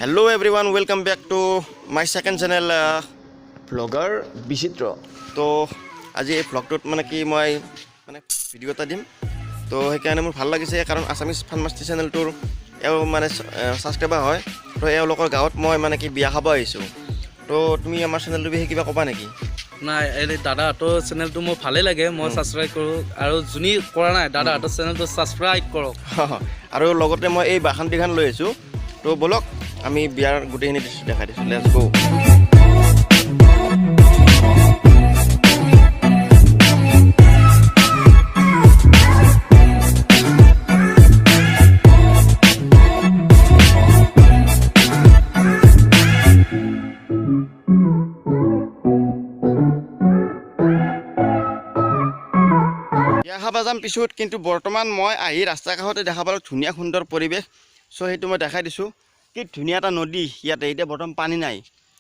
Hello everyone, welcome back to my second channel vlogger বিচিত্ৰ তো আজি এই vlogটোত মানে কি মই মানে ভিডিও এটা দিম তো সেইকাৰণে মোৰ ভাল লাগিছে কাৰণ আসামিজ ফান মাষ্টি চেনেলটোৰ এও মানে সাবস্ক্ৰাইবাৰ হয় তো এওঁলোকৰ গাঁৱত মই মানে কি বিয়া খাব আহিছোঁ তো তুমি আমাৰ চেনেলটোৰ বিষয়ে কিবা ক'বা নেকি নাই এই দাদাহঁতৰ চেনেলটো মোৰ ভালেই লাগে মই ছাবস্ক্ৰাইব কৰোঁ আৰু যোনে কৰা নাই দাদাহঁতৰ চেনেলটো ছাবস্ক্ৰাইব কৰক আৰু লগতে মই এই বাসন্তীখান লৈ আহিছোঁ তো বলক আমি বিয়াৰ গোটেইখিনি দৃশ্য দেখাই দিছোঁ লেটছ গো খাবা যাম পিছত কিন্তু বৰ্তমান মই আহি ৰাস্তা কাষতে দেখা পালোঁ ধুনীয়া সুন্দৰ পৰিৱেশ চ' সেইটো মই দেখাই দিছোঁ কি ধুনীয়া এটা নদী ইয়াতে এতিয়া বৰ্তমান পানী নাই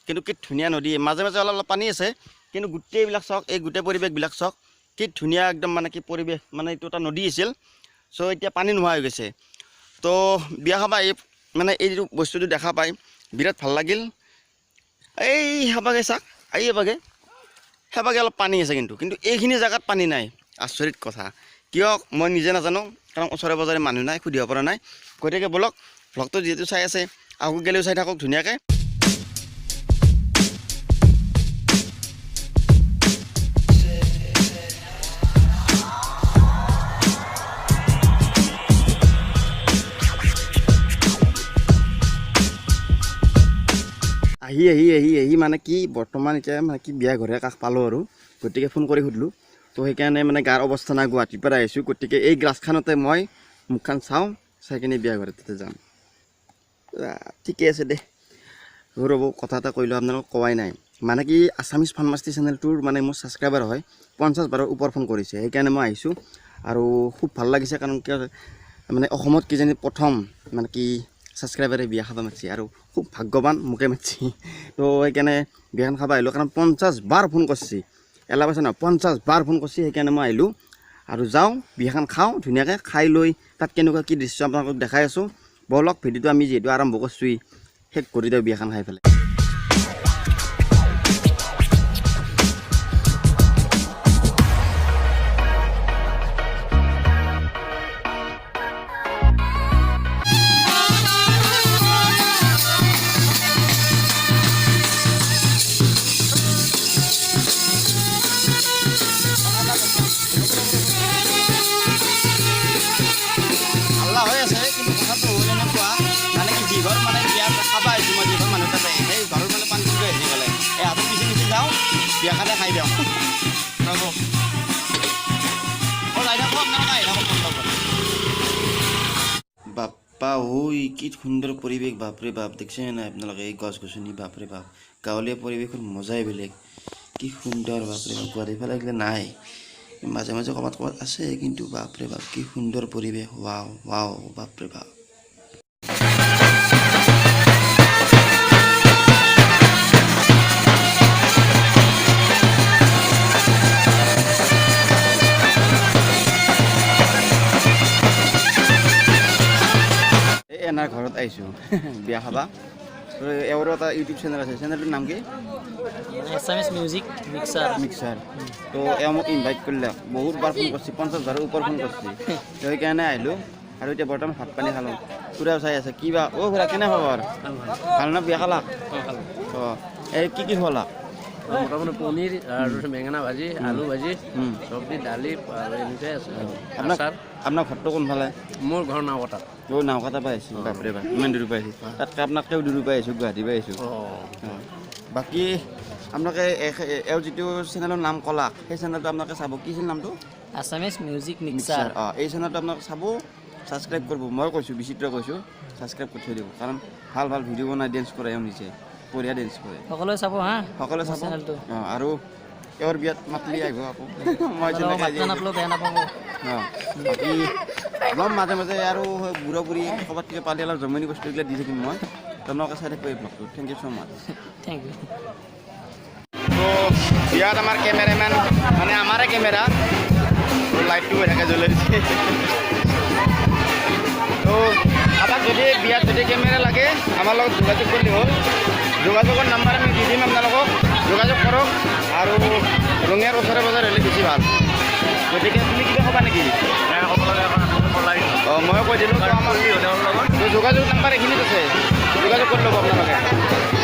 কিন্তু কি ধুনীয়া নদী মাজে মাজে অলপ অলপ পানী আছে কিন্তু গোটেইবিলাক চাওক এই গোটেই পৰিৱেশবিলাক চাওক কি ধুনীয়া একদম মানে কি পৰিৱেশ মানে এইটো এটা নদী আছিল চ' এতিয়া পানী নোহোৱা হৈ গৈছে তো বিয়া খাবা এই মানে এই যিটো বস্তুটো দেখা পাই বিৰাট ভাল লাগিল এই হেবাগে চাওক হেবাগে অলপ পানী আছে কিন্তু এইখিনি জেগাত পানী নাই আচৰিত কথা কিয় মই নিজে নাজানো কাৰণ ওচৰে পাজৰে মানুহ নাই সুধিব পৰা নাই গতিকে বলক ভ্লগটো যিহেতু চাই আছে আকৌ গেলেও চাই থাকক ধুনীয়াকৈ আহি মানে কি বৰ্তমান এতিয়া মানে কি বিয়া ঘৰে কাষ পালোঁ আৰু গতিকে ফোন কৰি সুধিলোঁ তো সেইকাৰণে মানে গাৰ অৱস্থা নাই গুৱাহাটীৰ পৰা আহিছোঁ গতিকে এই গ্লাছখনতে মই মুখখন চাওঁ চাই কিনে বিয়া ঘৰত তাতে যাম ঠিকে আছে দে ৰ'ব কথা এটা কৈ লওঁ আপোনালোকক কোৱাই নাই মানে কি আসামিজ ফান মাষ্টি চেনেলটোৰ মানে মোৰ ছাবস্ক্ৰাইবাৰ হয় 50 বাৰৰ ওপৰ ফোন কৰিছে সেইকাৰণে মই আহিছোঁ আৰু খুব ভাল লাগিছে কাৰণ কিয় মানে অসমত কিজানি প্ৰথম মানে কি ছাবস্ক্ৰাইবাৰে বিয়া খাব মাতিছে আৰু খুব ভাগ্যৱান মোকে মাতিছে তো সেইকাৰণে বিয়াখন খাব আহিলোঁ কাৰণ 50 বাৰ ফোন কৰিছে এলা পাইছে ন 50 বাৰ ফোন কৰিছে সেইকাৰণে মই আহিলোঁ আৰু যাওঁ বিয়াখন খাওঁ ধুনীয়াকৈ খাই লৈ তাত কেনেকুৱা কি দৃশ্য আপোনালোকক দেখাই আছোঁ বলক ভিডিঅ'টো আমি যিহেতু আৰম্ভ কৰিছোঁৱেই শেষ কৰি দিওঁ বিয়াখন খাই পেলাই বিয়াখানে খাই দিওঁ বাপ্পা ঐ কি সুন্দৰ পৰিৱেশ বাপৰে বাপ দেখিছে নাই আপোনালোকে এই গছ গছনি বাপৰে বাপ গাঁৱলীয়া পৰিৱেশৰ মজাই বেলেগ কি সুন্দৰ বাপৰে বাপ গুৱাহাটীৰ ফালে এইগিলা নাই মাজে মাজে ক'ৰবাত আছে কিন্তু বাপৰে বাপ কি সুন্দৰ পৰিৱেশ ৱাও বাপৰে বাপ এনাৰ ঘৰত আহিছোঁ বিয়া খাবা এওঁৰো এটা ইউটিউব চেনেল আছে চেনেলটোৰ নাম কি assamese music মিক্সাৰ তো এওঁ মোক ইনভাইট কৰিলে বহুত বাৰ ফোন কৰিছে 50 বাৰৰ ওপৰ ফোন কৰিছে তো সেইকাৰণে আহিলোঁ আৰু এতিয়া বৰ্তমান ভাত পানী খালোঁ খুৰাও চাই আছে কিবা খুৰা কেনে খবৰ ভাল ন বিয়া খালা অঁ এই কি খোৱালা মোটামুটি পনীৰ আৰু বেঙেনা ভাজি আলু ভাজি চব্জি দালি এনেকুৱাই আছে আপোনাৰ ঘৰটো কোনফালে মোৰ ঘৰ নাওকটা নাওকটা পাই আহিছোঁ বাপৰে বাপ ইমান দূৰ পাই আহিছোঁ তাতকৈ আপোনাতকৈও দূৰ পাই আহিছোঁ গুৱাহাটী পাই আহিছোঁ বাকী আপোনালোকে এওঁ যিটো চেনেলৰ নাম ক'লা সেই চেনেলটো আপোনালোকে চাব কি আছিল নামটো assamese music mixer এই চেনেলটো আপোনালোকে চাব ছাবস্ক্ৰাইব কৰিব মই কৈছোঁ বিচিত্ৰ কৈছোঁ ছাবস্ক্ৰাইব কৰি থৈ দিব কাৰণ ভাল ভাল ভিডিঅ' বনাই ডেন্স কৰে এওঁ নিজে বঢ়িয়া ডেন্স কৰে সকলোৱে চাব হা সকলোৱে চাব চেনেলটো আৰু এওঁৰ বিয়াত মাতলি আহিব আকৌ মই বেয়া নাপাব বাকী ল'ম মাজে মাজে আৰু বুঢ়া বুঢ়ী ক'ৰবাত কিবা পালে অলপ জমনি বস্তুবিলাক দি থাকিম মই আপোনালোকে চাই থাকিব এই ব্লগটো thank you so' much thank you তো বিয়াত আমাৰ কেমেৰামেন মানে আমাৰে কেমেৰা লাইটটো হৈ থাকে জ্বলাই দিছে তো আপোনাক যদি বিয়াত যদি কেমেৰা লাগে আমাৰ লগত যোগাযোগ কৰিলে হ'ল যোগাযোগৰ নাম্বাৰ আমি দি দিম আপোনালোকক যোগাযোগ কৰক আৰু ৰঙিয়াৰ ওচৰে পাজৰে হ'লে বেছি ভাল গতিকে তুমি কিবা ক'বা নেকি অঁ ময়ো কৈ দিলোঁ তো আমাৰ যোগাযোগ নাম্বাৰ এইখিনিত আছে যোগাযোগ কৰি ল'ব আপোনালোকে